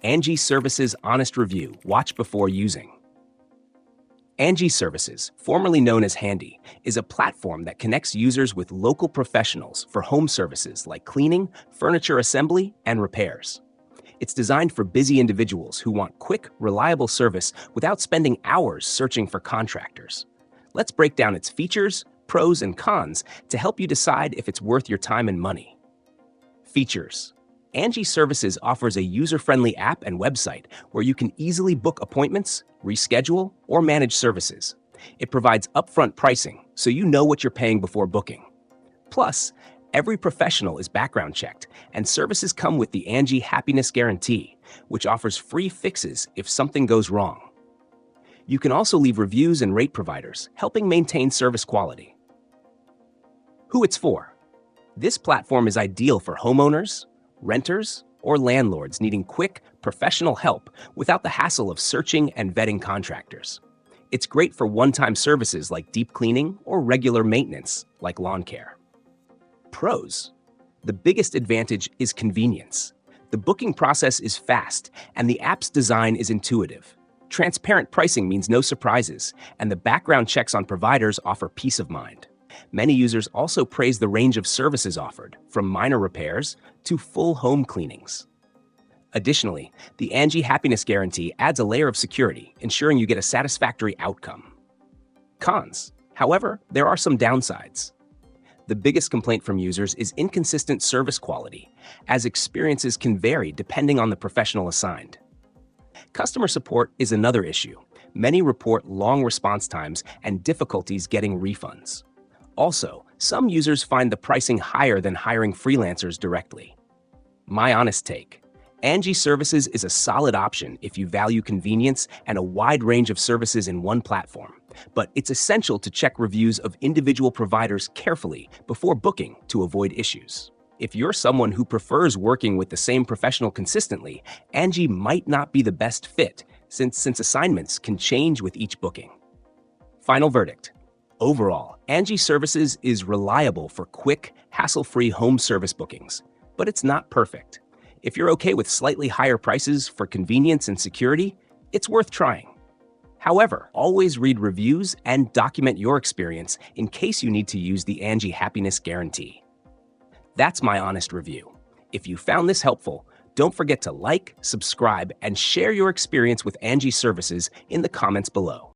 Angi Services Honest Review. Watch before using. Angi Services, formerly known as Handy, is a platform that connects users with local professionals for home services like cleaning, furniture assembly, and repairs. It's designed for busy individuals who want quick, reliable service without spending hours searching for contractors. Let's break down its features, pros, and cons to help you decide if it's worth your time and money. Features. Angi Services offers a user-friendly app and website where you can easily book appointments, reschedule, or manage services. It provides upfront pricing, so you know what you're paying before booking. Plus, every professional is background checked, and services come with the Angi Happiness Guarantee, which offers free fixes if something goes wrong. You can also leave reviews and rate providers, helping maintain service quality. Who it's for. This platform is ideal for homeowners, renters, or landlords needing quick, professional help without the hassle of searching and vetting contractors. It's great for one-time services like deep cleaning or regular maintenance like lawn care. Pros. The biggest advantage is convenience. The booking process is fast, and the app's design is intuitive. Transparent pricing means no surprises, and the background checks on providers offer peace of mind. Many users also praise the range of services offered, from minor repairs to full home cleanings. Additionally, the Angi Happiness Guarantee adds a layer of security, ensuring you get a satisfactory outcome. Cons. However, there are some downsides. The biggest complaint from users is inconsistent service quality, as experiences can vary depending on the professional assigned. Customer support is another issue. Many report long response times and difficulties getting refunds. Also, some users find the pricing higher than hiring freelancers directly. My honest take. Angi Services is a solid option if you value convenience and a wide range of services in one platform, but it's essential to check reviews of individual providers carefully before booking to avoid issues. If you're someone who prefers working with the same professional consistently, Angi might not be the best fit since assignments can change with each booking. Final verdict. Overall, Angi Services is reliable for quick, hassle-free home service bookings, but it's not perfect. If you're okay with slightly higher prices for convenience and security, it's worth trying. However, always read reviews and document your experience in case you need to use the Angi Happiness Guarantee. That's my honest review. If you found this helpful, don't forget to like, subscribe, and share your experience with Angi Services in the comments below.